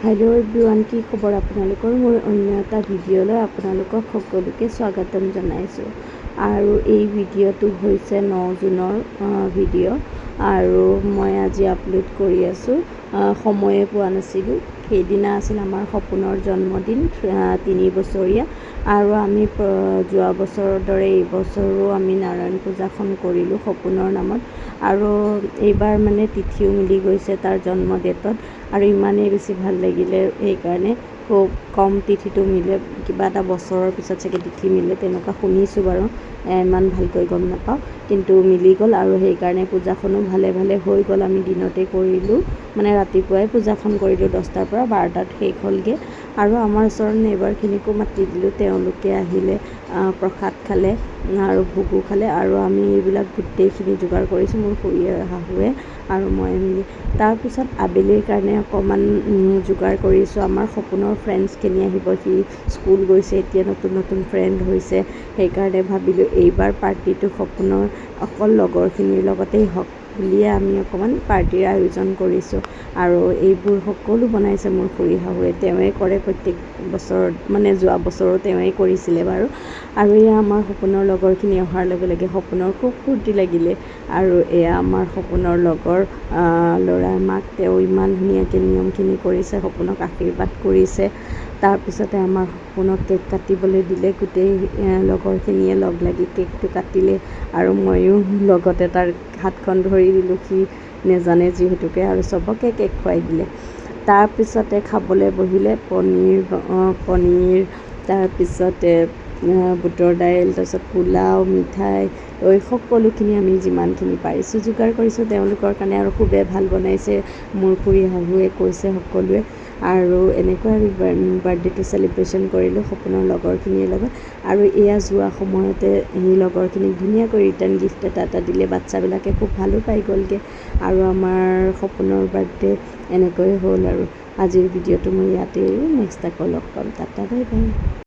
Hello' everyone, কি খবৰ আপোনালোকৰ? মোৰ অন্য এটা ভিডিঅ'লৈ আপোনালোকক সকলোকে স্বাগতম জনাইছোঁ। আৰু এই ভিডিঅ'টো হৈছে 9 জুনৰ ভিডিঅ' আৰু মই আজি আপলোড কৰি আছোঁ। সময়ে পোৱা নাছিলোঁ। সেইদিনা আছিল আমাৰ সপোনৰ জন্মদিন, 3 বছৰীয়া। আৰু আমি যোৱা বছৰৰ দৰে এইবছৰো আমি নাৰায়ণ পূজাখন কৰিলোঁ সপোনৰ নামত। আৰু এইবাৰ মানে তিথিও মিলি গৈছে তাৰ জন্ম ডেটত, আৰু ইমানেই বেছি ভাল লাগিলে। সেইকাৰণে খুব কম তিথিটো মিলে, কিবা এটা বছৰৰ পিছত চাগে তিথি মিলে তেনেকুৱা শুনিছোঁ বাৰু, ইমান ভালকৈ গম নাপাওঁ, কিন্তু মিলি গ'ল। আৰু সেইকাৰণে পূজাখনো ভালে ভালে হৈ গ'ল। আমি দিনতে কৰিলোঁ, মানে ৰাতিপুৱাই পূজাখন কৰিলোঁ, 10টাৰ পৰা 12টাত শেষ হ'লগৈ। আৰু আমাৰ ওচৰৰ নেইবাৰখিনিকো মাতি দিলোঁ, তেওঁলোকে আহিলে, প্ৰসাদ খালে আৰু ভোগো খালে। আৰু আমি এইবিলাক গোটেইখিনি যোগাৰ কৰিছোঁ, মোৰ খুৰী শাহুৱে আৰু মই মিলি। তাৰপিছত আবেলিৰ কাৰণে অকণমান যোগাৰ কৰিছোঁ। আমাৰ সপোনৰ ফ্ৰেণ্ডছখিনি আহিব, সি স্কুল গৈছে এতিয়া, নতুন নতুন ফ্ৰেণ্ড হৈছে। সেইকাৰণে ভাবিলোঁ এইবাৰ পাৰ্টিটো সপোনৰ অকল লগৰখিনিৰ লগতেই হওক বুলিয়ে আমি অকণমান পাৰ্টিৰ আয়োজন কৰিছোঁ। আৰু এইবোৰ সকলো বনাইছে মোৰ খুৰী শাহুৱে, তেওঁৱে কৰে প্ৰত্যেক বছৰত, মানে যোৱা বছৰো তেওঁৱে কৰিছিলে বাৰু। আৰু এয়া আমাৰ সপোনৰ লগৰখিনি অহাৰ লগে লগে সপোনৰ খুব ফূৰ্তি লাগিলে। আৰু এয়া আমাৰ সপোনৰ লগৰ ল'ৰাৰ মাক, তেওঁ ইমান ধুনীয়াকৈ নিয়মখিনি কৰিছে, সপোনক আশীৰ্বাদ কৰিছে। তাৰপিছতে আমাৰ সপোনক কেক কাটিবলৈ দিলে, গোটেই লগৰখিনিয়ে লগ লাগি কেকটো কাটিলে। আৰু ময়ো লগতে তাৰ হাতখন ধৰি দিলোঁ, সি নেজানে যিহেতুকে, আৰু চবকে কেক খুৱাই দিলে। তাৰপিছতে খাবলৈ বহিলে পনীৰ, তাৰপিছতে বুটৰ দাইল, তাৰপিছত পোলাও, মিঠাই, দৈ, সকলোখিনি আমি যিমানখিনি পাৰিছোঁ যোগাৰ কৰিছোঁ তেওঁলোকৰ কাৰণে। আৰু খুবেই ভাল বনাইছে মোৰ খুৰী শাহুৱে কৈছে সকলোৱে। আৰু এনেকৈ আমি বাৰ্থডেটো চেলিব্ৰেশ্যন কৰিলোঁ সপোনৰ লগৰখিনিৰ লগত। আৰু এয়া যোৱা সময়তে সেই লগৰখিনিক ধুনীয়াকৈ ৰিটাৰ্ণ গিফ্ট এটা দিলে, বাচ্ছাবিলাকে খুব ভালো পাই গ'লগৈ। আৰু আমাৰ সপোনৰ বাৰ্থডে এনেকৈ হ'ল। আৰু আজিৰ ভিডিঅ'টো মই ইয়াতে এৰো, নেক্সট আকৌ লগ পাম, টাটা বাই বাই।